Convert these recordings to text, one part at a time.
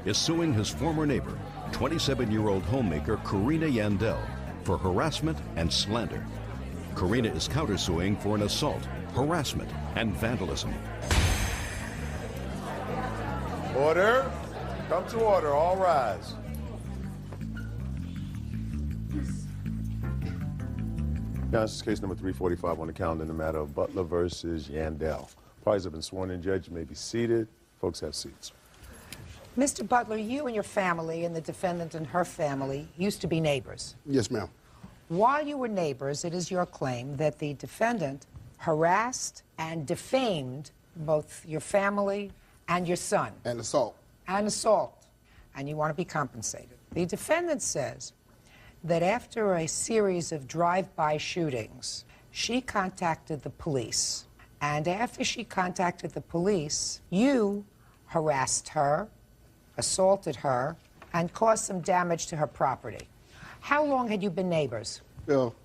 is suing his former neighbor, 27-year-old homemaker Karina Yandel, for harassment and slander. Karina is countersuing for an assault, harassment, and vandalism. Order. Come to order. All rise. Now, this is case number 345 on the calendar in the matter of Butler versus Yandel. Parties have been sworn in. Judge, you may be seated. Folks, have seats. Mr. Butler, you and your family and the defendant and her family used to be neighbors. Yes, ma'am. While you were neighbors, it is your claim that the defendant harassed and defamed both your family and your son. And assault. And assault. And you want to be compensated. The defendant says that after a series of drive-by shootings, she contacted the police. And after she contacted the police, you harassed her, assaulted her, and caused some damage to her property. How long had you been neighbors?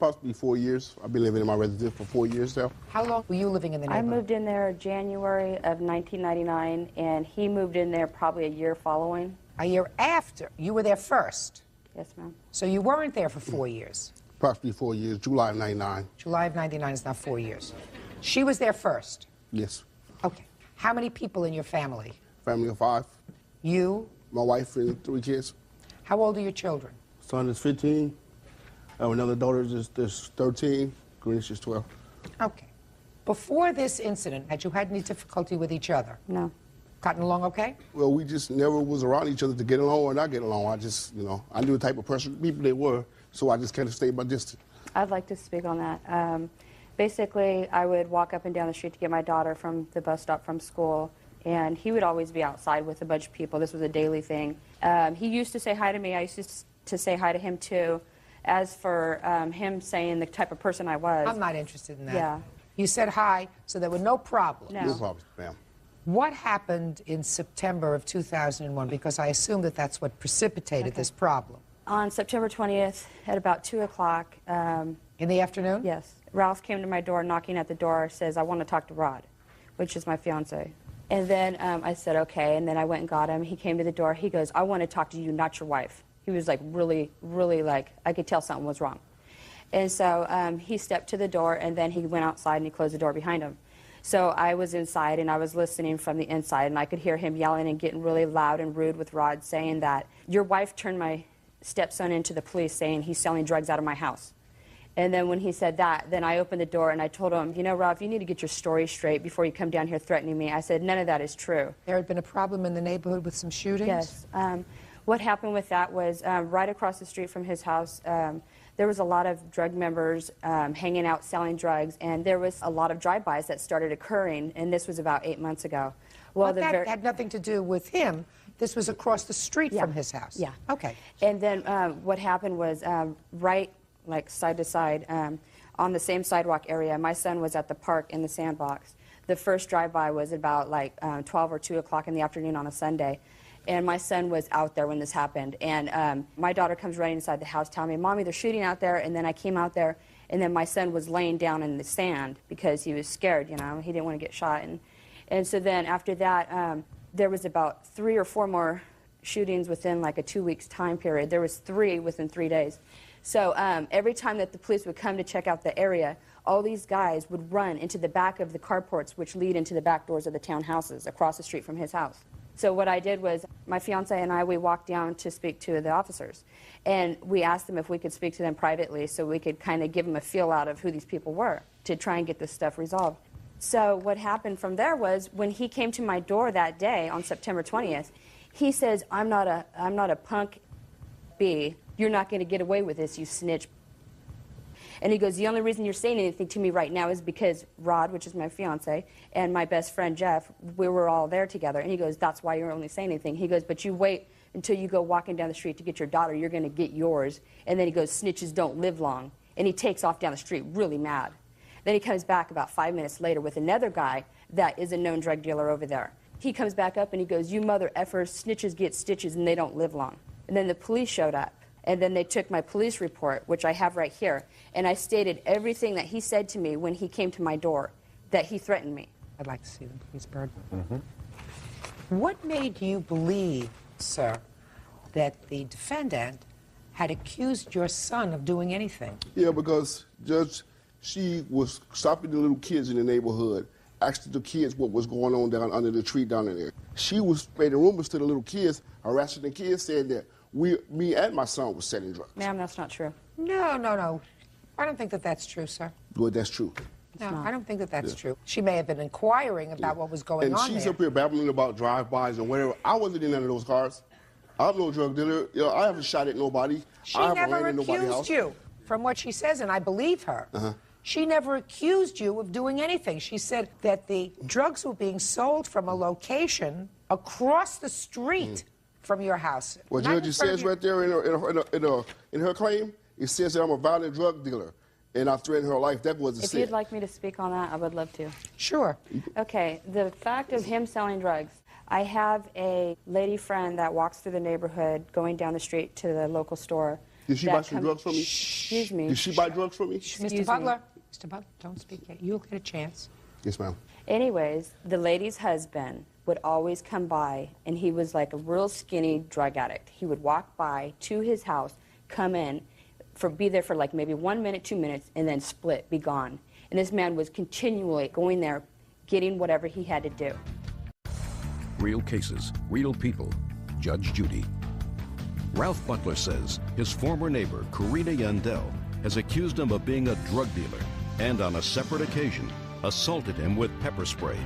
Possibly 4 years. I've been living in my residence for 4 years now. How long were you living in the neighborhood? I moved in there January of 1999, and he moved in there probably a year following. A year after? You were there first? Yes, ma'am. So you weren't there for 4 years? Approximately 4 years, July of 99. July of 99 is now 4 years. She was there first? Yes. Okay. How many people in your family? Family of 5. You? My wife and 3 kids. How old are your children? Son is 15. Another daughter is 13. Greenish is 12. Okay. Before this incident, had you had any difficulty with each other? No. Gotten along okay? Well, we just never was around each other to get along or not get along. I just, I knew the type of person, people they were, so I just kind of stayed my distance. I'd like to speak on that. Basically, I would walk up and down the street to get my daughter from the bus stop from school, and he would always be outside with a bunch of people. This was a daily thing. He used to say hi to me. I used to say hi to him, too. As for him saying the type of person I was... I'm not interested in that. Yeah. You said hi, so there were no problems. No. No problem, ma'am. What happened in September of 2001? Because I assume that that's what precipitated this problem. On September 20th, at about 2 o'clock... in the afternoon? Yes. Ralph came to my door, knocking at the door, says, "I want to talk to Rod," which is my fiance. And then I said, okay, and then I went and got him. He came to the door. He goes, "I want to talk to you, not your wife." He was like really, really like, I could tell something was wrong. And so he stepped to the door, and then he went outside and he closed the door behind him. So I was inside, and I was listening from the inside, and I could hear him yelling and getting really loud and rude with Rod, saying that, "Your wife turned my stepson into the police, saying he's selling drugs out of my house." And then when he said that, then I opened the door and I told him, "You know, Ralph, you need to get your story straight before you come down here threatening me." I said, "None of that is true." There had been a problem in the neighborhood with some shootings? Yes. What happened with that was right across the street from his house, there was a lot of drug members hanging out selling drugs, and there was a lot of drive-bys that started occurring, and this was about 8 months ago. Well, that had nothing to do with him. This was across the street from his house. Yeah. Okay. And then what happened was right, like side to side, on the same sidewalk area, my son was at the park in the sandbox. The first drive-by was about like 12 or 2 o'clock in the afternoon on a Sunday. And my son was out there when this happened. And my daughter comes running inside the house telling me, "Mommy, they're shooting out there." And then I came out there, and then my son was laying down in the sand because he was scared, He didn't want to get shot. And so then after that, there was about 3 or 4 more shootings within like a 2 weeks time period. There was 3 within 3 days. So every time that the police would come to check out the area, all these guys would run into the back of the carports, which lead into the back doors of the townhouses across the street from his house. So what I did was, my fiance and I, we walked down to speak to the officers. And we asked them if we could speak to them privately so we could kind of give them a feel out of who these people were to try and get this stuff resolved. So what happened from there was, when he came to my door that day on September 20th, he says, I'm not a punk B. You're not going to get away with this, you snitch." And he goes, "The only reason you're saying anything to me right now is because Rod," which is my fiance, "and my best friend Jeff, we were all there together." And he goes, "That's why you're only saying anything." He goes, "But you wait until you go walking down the street to get your daughter, you're going to get yours." And then he goes, "Snitches don't live long." And he takes off down the street really mad. Then he comes back about 5 minutes later with another guy that is a known drug dealer over there. He comes back up and he goes, "You mother effers, snitches get stitches and they don't live long." And then the police showed up. And then they took my police report, which I have right here, and I stated everything that he said to me when he came to my door, that he threatened me. I'd like to see them, please, Bird. What made you believe sir, that the defendant had accused your son of doing anything. Yeah, because, Judge, she was stopping the little kids in the neighborhood, asking the kids what was going on down under the tree down in there. She was spreading rumors to the little kids, harassing the kids, saying that me and my son was selling drugs. Ma'am, that's not true. No, no, no. I don't think that that's true, sir. Well, that's true. No, I don't think that that's true. She may have been inquiring about what was going on And she's there. up here babbling about drive-bys and whatever. I wasn't in none of those cars. I'm no drug dealer. You know, I haven't shot at nobody. She I haven't never ran in nobody's accused house. you, from what she says, and I believe her. She never accused you of doing anything. She said that the drugs were being sold from a location across the street from your house. Well, Not Judge, in it front of says your- right there in her claim, it says that I'm a violent drug dealer, and I threatened her life. That wasn't If said. you'd like me to speak on that, I would love to. Sure. Okay, the fact of him selling drugs. I have a lady friend that walks through the neighborhood going down the street to the local store. Did she that buy some drugs from me? Excuse me. Did she buy drugs from me? Excuse Mr. me. Butler, Mr. Butler, don't speak yet. You'll get a chance. Yes, ma'am. Anyways, the lady's husband would always come by, and he was like a real skinny drug addict. He would walk by to his house, come in, be there for like maybe 1 minute, 2 minutes, and then split, be gone. And this man was continually going there, getting whatever he had to do. Real cases, real people. Judge Judy. Ralph Butler says his former neighbor, Karina Yandel, has accused him of being a drug dealer and on a separate occasion assaulted him with pepper spray.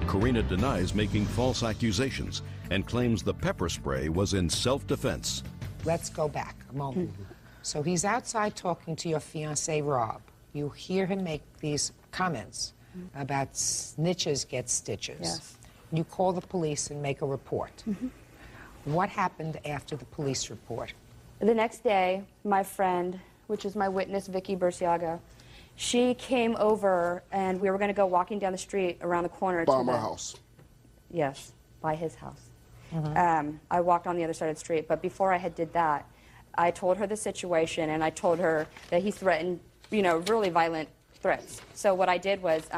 Karina denies making false accusations and claims the pepper spray was in self-defense. Let's go back a moment. So he's outside talking to your fiancé, Rob. You hear him make these comments about snitches get stitches. Yes. You call the police and make a report. What happened after the police report? The next day, my friend, which is my witness, Vicky Burciaga, she came over, and we were going to go walking down the street around the corner. By to my the, house. Yes, by his house. I walked on the other side of the street, but before I did that, I told her the situation, and I told her that he threatened, you know, really violent threats. So what I did was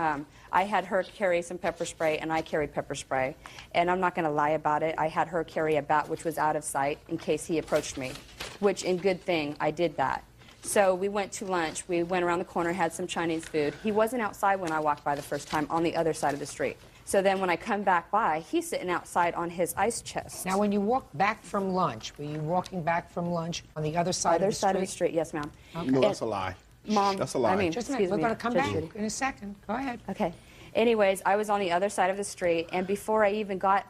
I had her carry some pepper spray, and I carried pepper spray. And I'm not going to lie about it. I had her carry a bat, which was out of sight, in case he approached me, which, in good thing, I did that. So we went to lunch. We went around the corner, had some Chinese food. He wasn't outside when I walked by the first time, on the other side of the street. So then when I come back by, he's sitting outside on his ice chest. Now, when you walked back from lunch, were you walking back from lunch on the other side Other of the street? side of the street, yes, ma'am. No, that's a lie. Mom, That's a lie. I mean, Just a minute, excuse we're me, going to come Judge back Judy. in a second. Go ahead. Okay. Anyways, I was on the other side of the street, and before I even got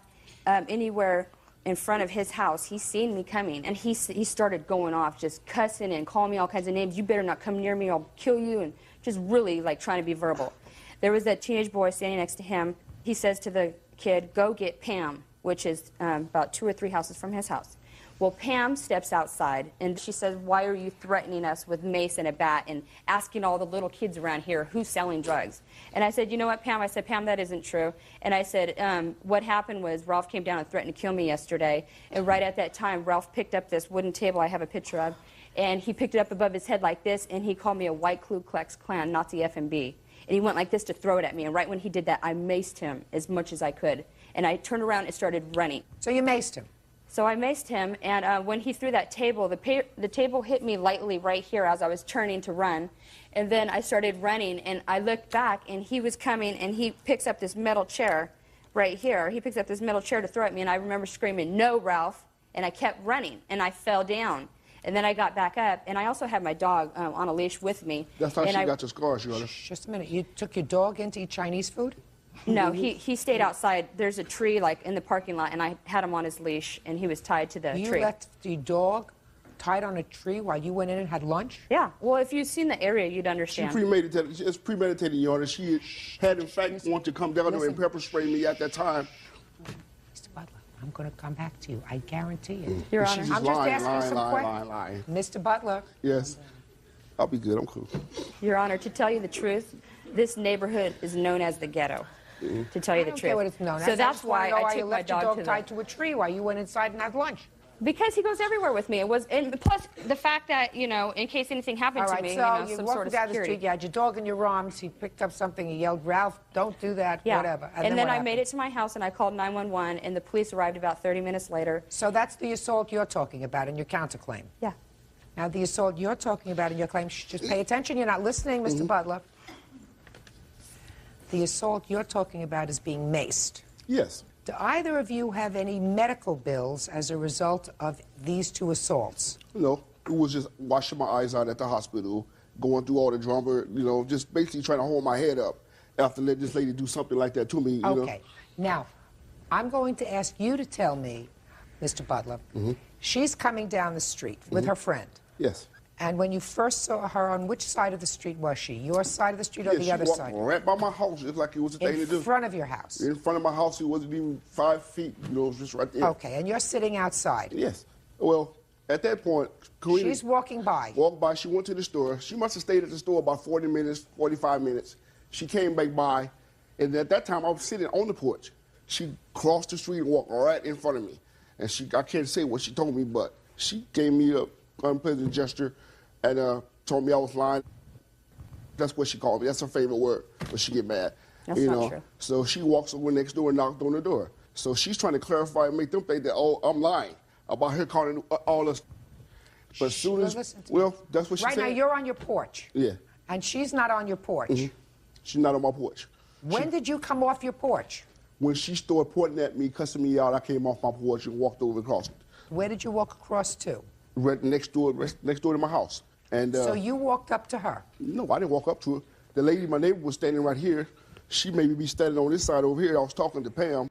anywhere in front of his house, he seen me coming, and he started going off, just cussing and calling me all kinds of names. You better not come near me, I'll kill you, and just really like trying to be verbal. There was that teenage boy standing next to him. He says to the kid, go get Pam, which is about 2 or 3 houses from his house. Well, Pam steps outside, and she says, why are you threatening us with mace and a bat and asking all the little kids around here who's selling drugs? And I said, you know what, Pam? I said, Pam, that isn't true. And I said, what happened was Ralph came down and threatened to kill me yesterday. And right at that time, Ralph picked up this wooden table I have a picture of, and he picked it up above his head like this, and he called me a white Ku Klux Klan Nazi FMB. And he went like this to throw it at me. And right when he did that, I maced him as much as I could. And I turned around and started running. So you maced him. So I maced him, and when he threw that table, the table hit me lightly right here as I was turning to run. And then I started running, and I looked back, and he was coming, and he picks up this metal chair right here. He picks up this metal chair to throw at me, and I remember screaming, no, Ralph. And I kept running, and I fell down. And then I got back up, and I also had my dog on a leash with me. That's how and she got your scars, Your Honor. Just a minute. You took your dog in to eat Chinese food? No, he stayed outside. There's a tree like in the parking lot, and I had him on his leash, and he was tied to the You tree. left your dog tied on a tree while you went in and had lunch? Yeah. Well, if you'd seen the area, you'd She understand. premeditated. It's premeditated, Your Honor. She had, in fact, wanted to come down there and pepper spray me at that time. Mr. Butler, I'm going to come back to you. I guarantee it. Your She's Honor. just I'm just lying, asking lying, some lying, questions. lying. Mr. Butler, Yes. I'll be good. I'm cool. Your Honor, to tell you the truth, this neighborhood is known as the ghetto. To tell you I the don't truth. care what it's known as. So I that's just wanna why know I why took you my left your dog dog to tied the. to a tree while you went inside and had lunch. Because he goes everywhere with me. And plus the fact that, you know, in case anything happened All right, to me, so you know, you're some walking sort of down the security. street, you had your dog in your arms, he picked up something, he yelled, Ralph, don't do that, Yeah. whatever. And then what I made happened? it to my house and I called 911 and the police arrived about 30 minutes later. So that's the assault you're talking about in your counterclaim. Yeah. Now, the assault you're talking about in your claim, just pay attention, you're not listening, Mr. Butler. The assault you're talking about is being maced. Yes. Do either of you have any medical bills as a result of these two assaults? No, it was just washing my eyes out at the hospital, going through all the drama, you know, just basically trying to hold my head up after letting this lady do something like that to me, you know. Okay. Now, I'm going to ask you to tell me, Mr. Butler, she's coming down the street with her friend. Yes. And when you first saw her, on which side of the street was she? Your side of the street or the other she walked side? right by my house, just like it was a thing to do. In front of your house? In front of my house, it wasn't even 5 feet, you know, it was just right there. Okay, and you're sitting outside. Yes. Well, at that point, Karina She's walking by. walked by, she went to the store. She must have stayed at the store about 40 minutes, 45 minutes. She came back by, and at that time, I was sitting on the porch. She crossed the street and walked right in front of me. And I can't say what she told me, but she gave me a unpleasant gesture and told me I was lying. That's what she called me. That's her favorite word when she get mad. That's you not know? true. So she walks over next door and knocked on the door. So she's trying to clarify and make them think that, oh, I'm lying about her calling all us. But as soon as, listen to well, me. that's what she Right said. now, you're on your porch. Yeah. And she's not on your porch. She's not on my porch. When did you come off your porch? When she started pointing at me, cussing me out, I came off my porch and walked over across it. Where did you walk across to? Right next door to my house. And So you walked up to her. no, I didn't walk up to her. The lady, my neighbor, was standing right here. She maybe be standing on this side over here. I was talking to Pam.